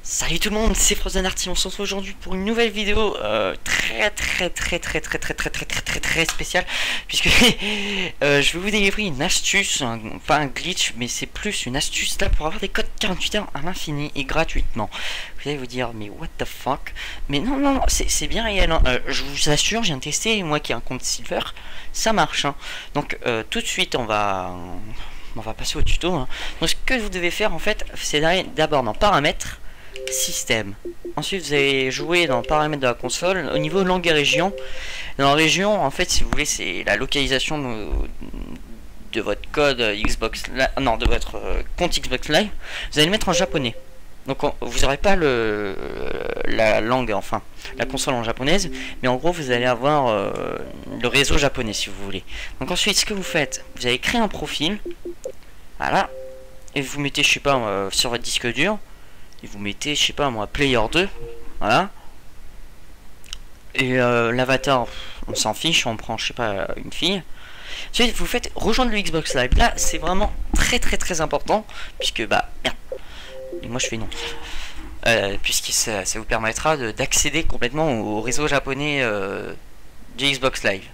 Salut tout le monde, c'est Frozen Arty, on se retrouve aujourd'hui pour une nouvelle vidéo très spéciale puisque je vais vous délivrer une astuce, pas un glitch mais c'est plus une astuce là pour avoir des codes 48 heures à l'infini et gratuitement. Vous allez vous dire mais what the fuck, mais non c'est bien réel, hein. Je vous assure, j'ai testé, moi qui ai un compte Silver, ça marche, hein. Donc tout de suite on va passer au tuto, hein. Donc ce que vous devez faire en fait, c'est d'aller d'abord dans paramètres, système. Ensuite vous allez jouer dans paramètres de la console au niveau langue et région. Dans la région, en fait, si vous voulez, c'est la localisation de votre code Xbox Live, non, de votre compte Xbox Live. Vous allez le mettre en japonais. Donc vous n'aurez pas la langue, enfin la console en japonaise, mais en gros vous allez avoir le réseau japonais si vous voulez. Donc ensuite ce que vous faites, vous allez créer un profil, voilà, et vous mettez, je sais pas, sur votre disque dur, et vous mettez, je sais pas moi, Player 2, voilà. Et l'avatar, on s'en fiche, on prend, je sais pas, une fille. Ensuite, vous faites rejoindre le Xbox Live. Là, c'est vraiment très important, puisque, bah, merde. Et moi, je fais non. Puisque ça vous permettra d'accéder complètement au réseau japonais du Xbox Live.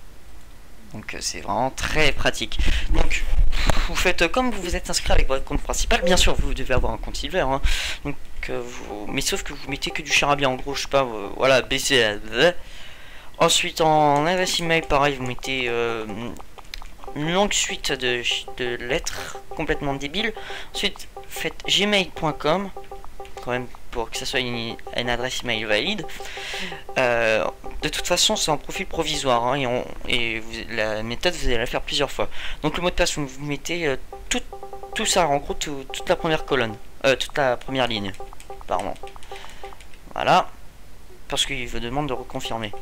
Donc, c'est vraiment très pratique. Donc, vous faites comme vous vous êtes inscrit avec votre compte principal. Bien sûr, vous devez avoir un compte Silver, hein. Donc, mais sauf que vous mettez que du charabia, en gros, je sais pas, voilà, BC. Ensuite, en adresse email, pareil, vous mettez une longue suite de lettres complètement débiles. Ensuite, faites gmail.com, quand même, pour que ça soit une adresse email valide. De toute façon, c'est un profil provisoire, hein, et la méthode, vous allez la faire plusieurs fois. Donc, le mot de passe, vous mettez tout ça, en gros, toute la première colonne, toute la première ligne, pardon. Voilà, parce qu'il vous demande de reconfirmer.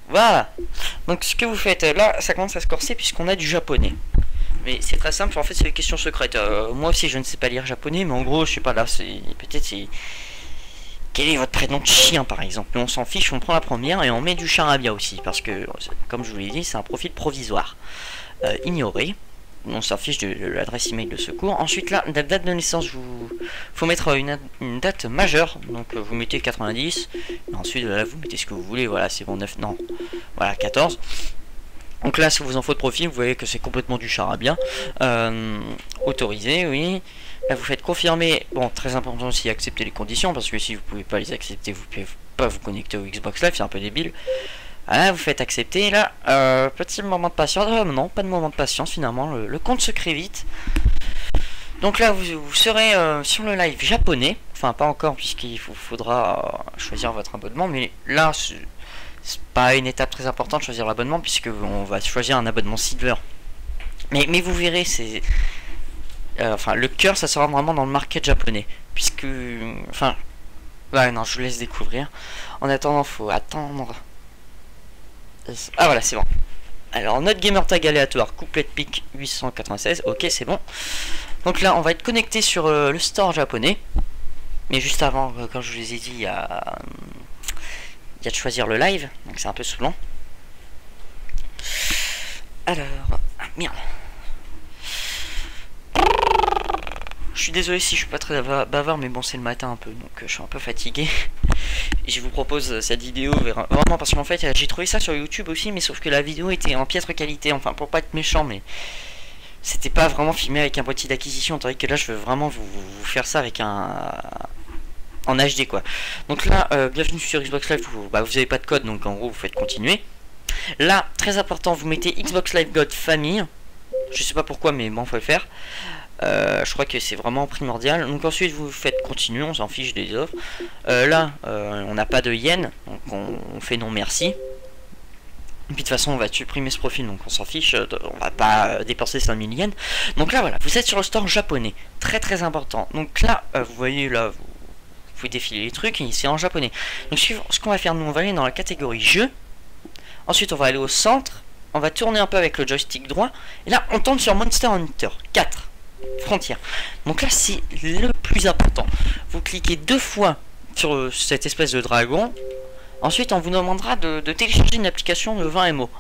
Voilà. Donc ce que vous faites là, ça commence à se corser puisqu'on a du japonais. Mais c'est très simple, en fait c'est des questions secrètes. Moi aussi je ne sais pas lire japonais, mais en gros je sais pas là, c'est peut-être c'est quel est votre prénom de chien par exemple. Mais on s'en fiche, on prend la première et on met du charabia aussi parce que comme je vous l'ai dit, c'est un profil provisoire. Ignoré. On s'en fiche de l'adresse email de secours. Ensuite là, la date de naissance, faut mettre une date majeure. Donc vous mettez 90. Et ensuite là, vous mettez ce que vous voulez. Voilà, c'est bon, 9, non. Voilà, 14. Donc là, si vous en faut de profil, vous voyez que c'est complètement du charabia. Autorisé, oui. Là, vous faites confirmer. Bon, très important aussi, accepter les conditions. Parce que si vous pouvez pas les accepter, vous pouvez pas vous connecter au Xbox Live. C'est un peu débile. Voilà, vous faites accepter, là, petit moment de patience, non, pas de moment de patience finalement, le compte se crée vite. Donc là, vous serez sur le live japonais, enfin pas encore puisqu'il faudra choisir votre abonnement, mais là, c'est pas une étape très importante de choisir l'abonnement puisque on va choisir un abonnement Silver. Mais vous verrez, c'est... enfin, le cœur, ça sera vraiment dans le market japonais, puisque... Enfin... Ouais, non, je vous laisse découvrir. En attendant, faut attendre... Ah voilà, c'est bon. Alors notre gamer tag aléatoire, couplet pic 896, ok c'est bon. Donc là on va être connecté sur le store japonais. Mais juste avant, comme je vous ai dit, il y a de choisir le live, donc c'est un peu saoulant. Alors, ah, merde. Je suis désolé si je suis pas très bavard, mais bon c'est le matin un peu, donc je suis un peu fatigué. Et je vous propose cette vidéo vraiment parce qu'en fait j'ai trouvé ça sur YouTube aussi, mais sauf que la vidéo était en piètre qualité, enfin pour pas être méchant, mais c'était pas vraiment filmé avec un boîtier d'acquisition, tandis que là je veux vraiment vous faire ça avec en HD quoi. Donc là, bienvenue sur Xbox Live, vous avez pas de code, donc en gros vous faites continuer. Là, très important, vous mettez Xbox Live God Famille, je sais pas pourquoi mais bon faut le faire. Je crois que c'est vraiment primordial. Donc ensuite vous faites continuer, on s'en fiche des offres. Là on n'a pas de yen, donc on fait non merci. Et puis de toute façon on va supprimer ce profil, donc on s'en fiche, on va pas dépenser 5000 yens. Donc là voilà, vous êtes sur le store japonais, très important. Donc là vous voyez là, vous pouvez défiler les trucs et c'est en japonais. Donc ce qu'on va faire, nous on va aller dans la catégorie jeu. Ensuite on va aller au centre, on va tourner un peu avec le joystick droit. Et là on tombe sur Monster Hunter 4 Frontière. Donc là c'est le plus important. Vous cliquez 2 fois sur cette espèce de dragon. Ensuite on vous demandera de télécharger une application de 20 MO.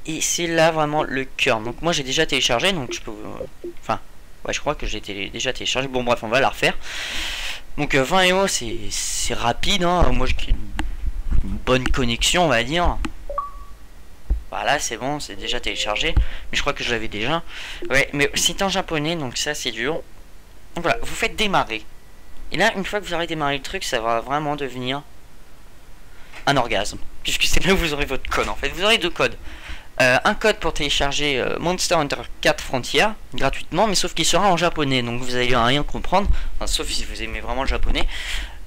Et c'est là vraiment le cœur. Donc moi j'ai déjà téléchargé, donc je peux... enfin, Ouais, je crois que j'ai déjà téléchargé. Bon, bref, on va la refaire. Donc 20 EO, c'est rapide, hein. Moi, j'ai une bonne connexion, on va dire. Voilà, c'est bon, c'est déjà téléchargé. Mais je crois que je l'avais déjà. Ouais, mais c'est en japonais, donc ça, c'est dur. Donc voilà, vous faites démarrer. Et là, une fois que vous aurez démarré le truc, ça va vraiment devenir un orgasme. Puisque c'est là où vous aurez votre code, en fait. Vous aurez deux codes. Un code pour télécharger Monster Hunter 4 Frontier gratuitement, mais sauf qu'il sera en japonais, donc vous allez rien comprendre, enfin, sauf si vous aimez vraiment le japonais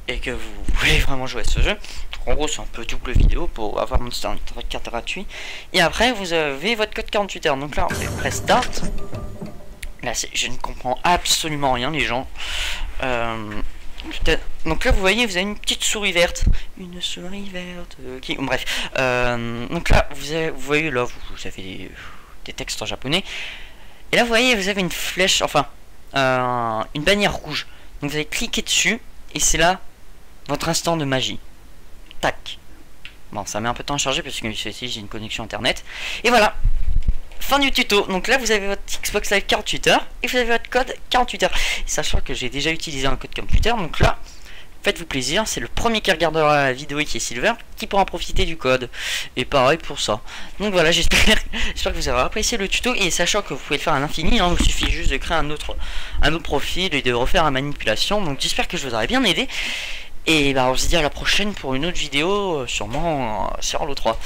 et que vous voulez vraiment jouer à ce jeu. En gros, c'est un peu double vidéo pour avoir Monster Hunter 4 gratuit. Et après, vous avez votre code 48 heures. Donc là, on fait press start. Là, je ne comprends absolument rien, les gens. Donc là, vous voyez, vous avez une petite souris verte. Une souris verte. Bref. Donc là, vous voyez, là, vous avez des textes en japonais. Et là, vous voyez, vous avez une flèche, enfin, une bannière rouge. Donc vous allez cliquer dessus. Et c'est là votre instant de magie. Tac. Bon, ça met un peu de temps à charger parce que j'ai une connexion internet. Et voilà. Fin du tuto. Donc là, vous avez votre Xbox Live 48 heures et vous avez votre code 48 heures. Sachant que j'ai déjà utilisé un code 48 heures, donc là, faites-vous plaisir. C'est le premier qui regardera la vidéo et qui est Silver qui pourra profiter du code. Et pareil pour ça. Donc voilà, j'espère que vous aurez apprécié le tuto. Et sachant que vous pouvez le faire à l'infini, hein, il suffit juste de créer un autre profil et de refaire la manipulation. Donc j'espère que je vous aurai bien aidé. Et bah on se dit à la prochaine pour une autre vidéo, sûrement sur Halo 3.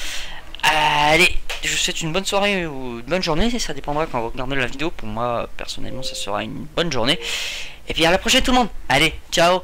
Allez, je vous souhaite une bonne soirée ou une bonne journée, ça dépendra quand vous regardez la vidéo. Pour moi, personnellement, ça sera une bonne journée. Et puis à la prochaine tout le monde. Allez, ciao.